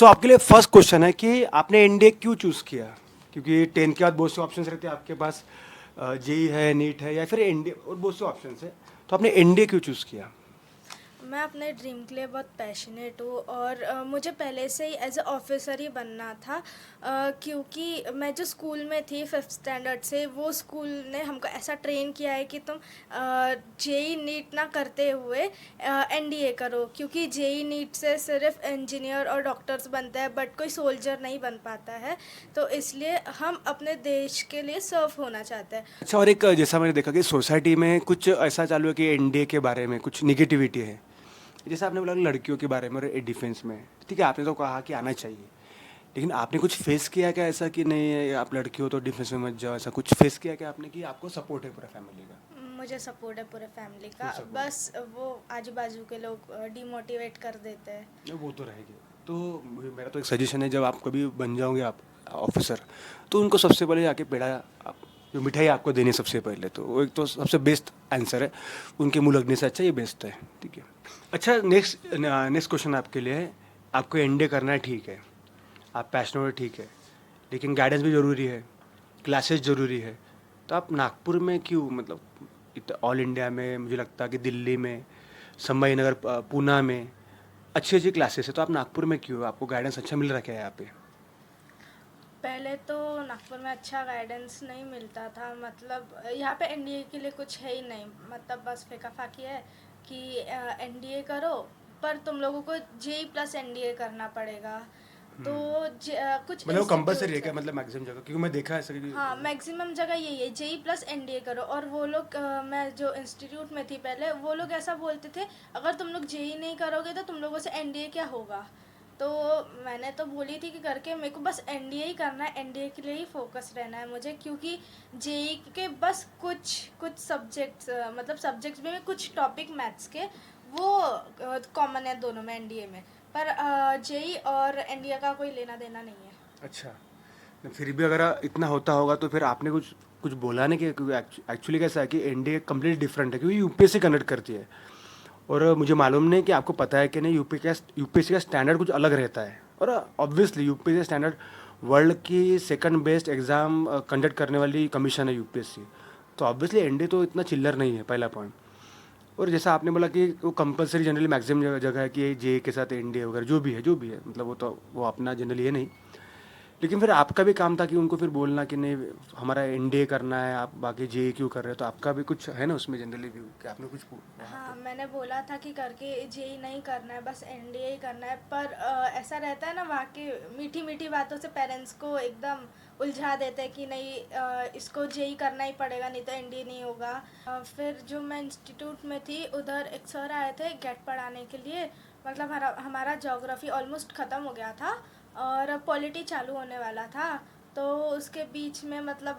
सो आपके लिए first question है कि आपने एनडीए क्यों चूज़ किया? क्योंकि 10 के बाद बहुत से ऑप्शंस रहते हैं आपके पास, जेई है, नीट है या फिर एनडीए और बहुत से ऑप्शंस है, तो आपने एनडीए क्यों चूज़ किया? मैं अपने ड्रीम के लिए बहुत पैशनेट हूँ और मुझे पहले से ही एज अ ऑफिसर ही बनना था, क्योंकि मैं जो स्कूल में थी फिफ्थ स्टैंडर्ड से, वो स्कूल ने हमको ऐसा ट्रेन किया है कि तुम जेई नीट ना करते हुए एनडीए करो, क्योंकि जेई नीट से सिर्फ इंजीनियर और डॉक्टर्स बनते हैं बट कोई सोल्जर नहीं बन पाता है। तो इसलिए हम अपने देश के लिए सर्व होना चाहते हैं। अच्छा, और एक जैसा मैंने देखा कि सोसाइटी में कुछ ऐसा चालू है कि एनडीए के बारे में कुछ निगेटिविटी है। जैसे आपने बोला कि लड़कियों के बारे में और डिफेंस में, ठीक है, आपने तो कहा कि आना चाहिए, लेकिन आपने कुछ फेस किया क्या ऐसा कि नहीं आप लड़की हो तो डिफेंस में मत जाओ, ऐसा कुछ फेस किया क्या आपने कि आपको सपोर्ट है पूरा फैमिली का? मुझे सपोर्ट है पूरे फैमिली फुल का, सपोर्ट बस वो आजू बाजू के लोग डिमोटिवेट कर देते हैं। है, वो तो रहेगी। तो मेरा तो एक सजेशन है, जब आप कभी बन जाओगे आप ऑफिसर, तो उनको सबसे पहले जाके पेड़ा, आप जो मिठाई आपको देनी है सबसे पहले, तो वो एक तो सबसे बेस्ट आंसर है। उनके मुंह लगने से अच्छा ये बेस्ट है, ठीक है। अच्छा, नेक्स्ट नेक्स्ट क्वेश्चन आपके लिए है। आपको एनडीए करना है, ठीक है, आप पैशनेट हो, ठीक है, लेकिन गाइडेंस भी ज़रूरी है, क्लासेस ज़रूरी है, तो आप नागपुर में क्यों, मतलब ऑल इंडिया में मुझे लगता है कि दिल्ली में, संभाजी नगर, पूना में अच्छी अच्छी क्लासेस है, तो आप नागपुर में क्यों? आपको गाइडेंस अच्छा मिल रखा है यहाँ पे? पहले तो नागपुर में अच्छा गाइडेंस नहीं मिलता था, मतलब यहाँ पे एनडीए के लिए कुछ है ही नहीं, मतलब बस फेंका फाकी है कि एनडीए करो, पर तुम लोगों को जेई प्लस एनडीए करना पड़ेगा। तो कुछ मतलब वो कंपलसरी है इंस्टीट्यूट्स क्या, है। मतलब मैक्सिमम जगह? क्योंकि मैं देखा है ऐसा कि हाँ, मैक्सिमम जगह यही है, जेई प्लस एनडीए करो। और वो लोग मैं जो इंस्टीट्यूट में थी पहले, वो लोग ऐसा बोलते थे, अगर तुम लोग जेई नहीं करोगे तो तुम लोगों से एनडीए क्या होगा। तो मैंने तो बोली थी कि करके मेरे को बस एनडीए ही करना है, एनडीए के लिए ही फोकस रहना है मुझे, क्योंकि जेई के बस कुछ कुछ सब्जेक्ट्स, मतलब सब्जेक्ट्स में कुछ टॉपिक मैथ्स के, वो कॉमन है दोनों में एनडीए में, पर जेई और एनडीए का कोई लेना देना नहीं है। अच्छा, फिर भी अगर इतना होता होगा तो फिर आपने कुछ कुछ बोला नहीं कि, क्योंकि एक्चुअली कैसा है कि एनडीए कम्प्लीट डिफरेंट है, क्योंकि यूपीएससी कनेक्ट करती है। और मुझे मालूम नहीं कि आपको पता है कि नहीं, यूपीएससी का स्टैंडर्ड कुछ अलग रहता है। और ऑब्वियसली यूपीएससी स्टैंडर्ड वर्ल्ड की सेकंड बेस्ट एग्ज़ाम कंडक्ट करने वाली कमीशन है यूपीएससी। तो ऑब्वियसली एनडीए तो इतना चिल्लर नहीं है, पहला पॉइंट। और जैसा आपने बोला कि वो कंपलसरी जनरली मैक्सिमम जगह जगह है कि जे के साथ एनडीए वगैरह जो भी है, मतलब वो तो वो अपना जनरली है नहीं। लेकिन फिर आपका भी काम था कि उनको फिर बोलना कि नहीं, हमारा एनडीए करना है, आप बाकी जे क्यों कर रहे हो, तो आपका भी कुछ है ना उसमें जनरली व्यू कि आपने कुछ वहाँ पे। हाँ, मैंने बोला था कि करके जेई नहीं करना है, बस एनडीए ही करना है, पर ऐसा रहता है ना, वहाँ की मीठी मीठी बातों से पेरेंट्स को एकदम उलझा देते हैं कि नहीं, इसको जेई करना ही पड़ेगा, नहीं तो एनडीए नहीं होगा। फिर जो मैं इंस्टीट्यूट में थी, उधर एक सर आए थे गेट पढ़ाने के लिए, मतलब हमारा ज्योग्राफी ऑलमोस्ट ख़त्म हो गया था और पॉलिटी चालू होने वाला था। तो उसके बीच में मतलब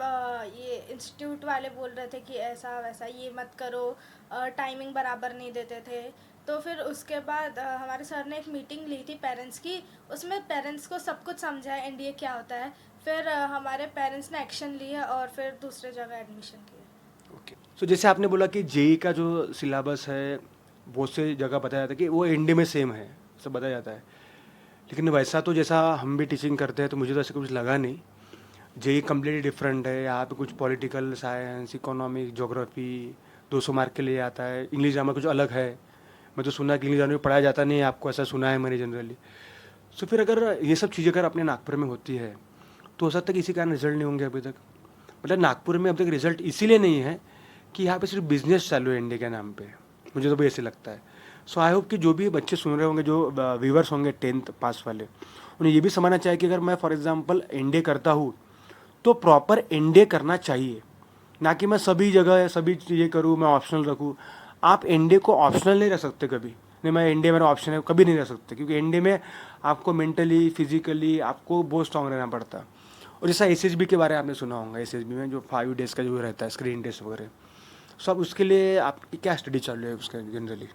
ये इंस्टीट्यूट वाले बोल रहे थे कि ऐसा वैसा ये मत करो, टाइमिंग बराबर नहीं देते थे। तो फिर उसके बाद हमारे सर ने एक मीटिंग ली थी पेरेंट्स की, उसमें पेरेंट्स को सब कुछ समझाया एनडीए क्या होता है। फिर हमारे पेरेंट्स ने एक्शन लिए और फिर दूसरे जगह एडमिशन किए। ओके, सो जैसे आपने बोला कि जेई का जो सिलेबस है, बहुत से जगह बताया जाता है कि वो एनडीए में सेम है, सब बताया जाता है। लेकिन वैसा तो जैसा हम भी टीचिंग करते हैं, तो मुझे तो ऐसा कुछ लगा नहीं। जेई कम्प्लीटली डिफरेंट है, यहाँ पे कुछ political science, economic, geography 200 mark के लिए आता है। इंग्लिश ग्रामर कुछ अलग है, मैं तो सुना कि इंग्लिश ग्रामर में पढ़ाया जाता नहीं है आपको, ऐसा सुना है मैंने जनरली। सो फिर अगर ये सब चीज़ें अगर अपने नागपुर में होती है, तो हो सकता है कि इसी कारण रिजल्ट नहीं होंगे अभी तक। मतलब नागपुर में अब तक रिजल्ट इसीलिए नहीं है कि यहाँ पे सिर्फ बिजनेस चालू है इंडिया के नाम पे, मुझे तो भी ऐसे लगता है। सो आई होप कि जो भी बच्चे सुन रहे होंगे, जो व्यूवर्स होंगे 10th पास वाले, उन्हें ये भी समझना चाहिए कि अगर मैं फॉर एग्जांपल एनडीए करता हूँ, तो प्रॉपर एनडीए करना चाहिए, ना कि मैं सभी जगह सभी चीज़ें करूँ, मैं ऑप्शनल रखूँ। आप एनडीए को ऑप्शनल नहीं रख सकते कभी, नहीं मैं एनडीए मेरा ऑप्शन है, कभी नहीं रख सकते, क्योंकि एनडीए में आपको मेंटली फिजिकली आपको बहुत स्ट्रांग रहना पड़ता है। और जैसा एसएसबी के बारे में आपने सुना होगा, एसएसबी में जो 5 डेज़ का जो रहता है स्क्रीन टेस्ट वगैरह, सब उसके लिए आपकी क्या स्टडी चल रही है उसके जनरली?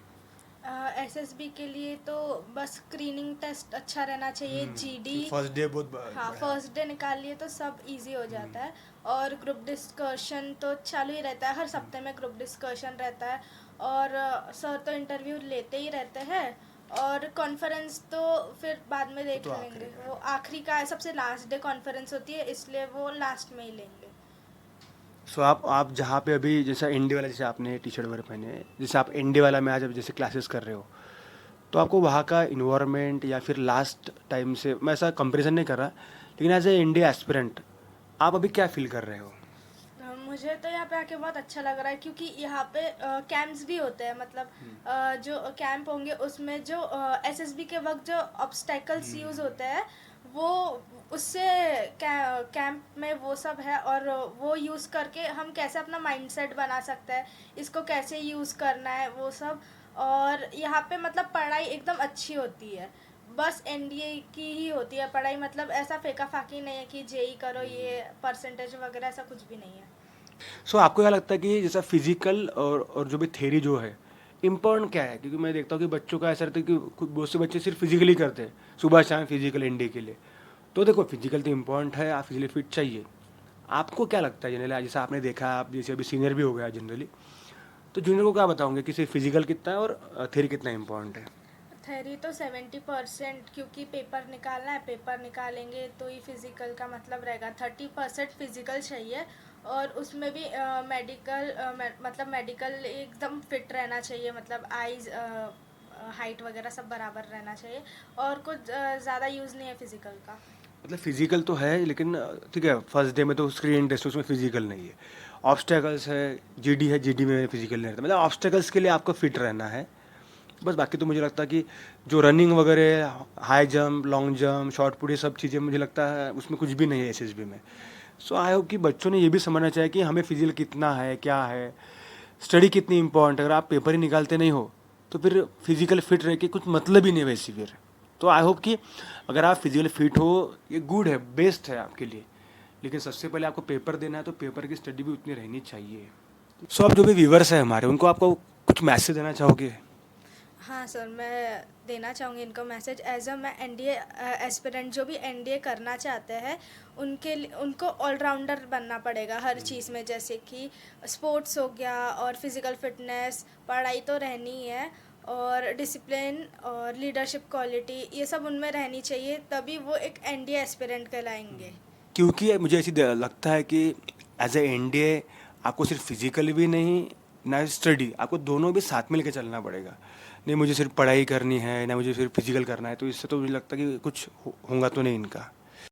एसएसबी के लिए तो बस स्क्रीनिंग टेस्ट अच्छा रहना चाहिए, जीडी। फर्स्ट डे बहुत हाँ, बड़ा है। फर्स्ट डे निकाल लिए तो सब इजी हो जाता है। और ग्रुप डिस्कशन तो चालू ही रहता है, हर सप्ते में ग्रुप डिस्कशन रहता है। और सर तो इंटरव्यू लेते ही रहते हैं। और कॉन्फ्रेंस तो फिर बाद में देख तो आखिरी लेंगे, का है। वो आखिरी का है, सबसे लास्ट डे कॉन्फ्रेंस होती है, इसलिए वो लास्ट में ही लेंगे। सो आप जहाँ पे अभी जैसा इंडिया वाला, जैसे आपने टी शर्ट वगैरह पहने हैं, जैसे आप इंडिया वाला में आज अब जैसे क्लासेस कर रहे हो, तो आपको वहाँ का इन्वायरमेंट या फिर लास्ट टाइम से, मैं ऐसा कंपैरिजन नहीं कर रहा, लेकिन एज ए इंडिया एस्पिरेंट आप अभी क्या फील कर रहे हो? मुझे तो यहाँ पे आके बहुत अच्छा लग रहा है, क्योंकि यहाँ पे कैंप्स भी होते हैं, मतलब जो कैंप होंगे उसमें जो एसएसबी के वक्त जो ऑब्स्टेकल्स यूज़ होते हैं, वो उससे कैंप में वो सब है, और वो यूज़ करके हम कैसे अपना माइंडसेट बना सकते हैं, इसको कैसे यूज़ करना है वो सब। और यहाँ पे मतलब पढ़ाई एकदम अच्छी होती है, बस एनडीए की ही होती है पढ़ाई, मतलब ऐसा फेंका फाकी नहीं है कि जेई करो, ये परसेंटेज वगैरह ऐसा कुछ भी नहीं है। सो आपको क्या लगता है कि जैसा फिजिकल और जो भी थेरी जो है, इम्पोर्टेंट क्या है? क्योंकि मैं देखता हूँ कि बच्चों का ऐसा रहता है कि बहुत से बच्चे सिर्फ फिजिकली करते हैं, सुबह शाम फिजिकल इंडे के लिए। तो देखो, फिजिकल तो इम्पोर्टेंट है, आप फिजिकली फिट चाहिए। आपको क्या लगता है जनरली, जैसा आपने देखा, आप जैसे अभी सीनियर भी हो गया जनरली, तो जूनियर को क्या बताओगे कि सिर्फ फिजिकल कितना है और थेरी कितना इम्पोर्टेंट है? थेरी तो 70%, क्योंकि पेपर निकालना है, पेपर निकालेंगे तो ही फिजिकल का मतलब रहेगा। 30% फिजिकल चाहिए, और उसमें भी मेडिकल, मतलब मेडिकल एकदम फिट रहना चाहिए, मतलब आईज हाइट वगैरह सब बराबर रहना चाहिए, और कुछ ज़्यादा यूज़ नहीं है फिजिकल का। मतलब फिजिकल तो है, लेकिन ठीक है, फर्स्ट डे में तो स्क्रीन टेस्ट, उसमें फिजिकल नहीं है। ऑब्स्टेकल्स है, जीडी है, जीडी में फिजिकल नहीं रहता। मतलब ऑब्स्टेकल्स के लिए आपको फिट रहना है बस। बाकी तो मुझे लगता है कि जो रनिंग वगैरह, high jump, long jump, short put, ये सब चीज़ें मुझे लगता है उसमें कुछ भी नहीं है एसएसबी में। सो आई होप कि बच्चों ने ये भी समझना चाहिए कि हमें फिजिकल कितना है, क्या है, स्टडी कितनी इंपॉर्टेंट है। अगर आप पेपर ही निकालते नहीं हो तो फिर फिजिकल फिट रह के कुछ मतलब ही नहीं वैसी फिर। तो आई होप कि अगर आप फिजिकली फिट हो, ये गुड है, बेस्ट है आपके लिए, लेकिन सबसे पहले आपको पेपर देना है, तो पेपर की स्टडी भी उतनी रहनी चाहिए। सो अब जो भी व्यूवर्स हैं हमारे, उनको आपको कुछ मैसेज देना चाहोगे? हाँ सर, मैं देना चाहूँगी इनको मैसेज, एज अ मैं एनडीए एस्पिरेंट जो भी एनडीए करना चाहते हैं, उनके लिए उनको ऑलराउंडर बनना पड़ेगा हर चीज़ में, जैसे कि स्पोर्ट्स हो गया, और फिज़िकल फिटनेस, पढ़ाई तो रहनी ही है, और डिसिप्लिन और लीडरशिप क्वालिटी, ये सब उनमें रहनी चाहिए, तभी वो एक एनडीए एस्पिरेंट कहलाएंगे। क्योंकि मुझे लगता है कि एज ए एनडीए आपको सिर्फ फिजिकल भी नहीं, ना स्टडी, आपको दोनों भी साथ में लेके चलना पड़ेगा। नहीं मुझे सिर्फ पढ़ाई करनी है, ना मुझे सिर्फ फिजिकल करना है, तो इससे तो मुझे लगता है कि कुछ होगा तो नहीं इनका।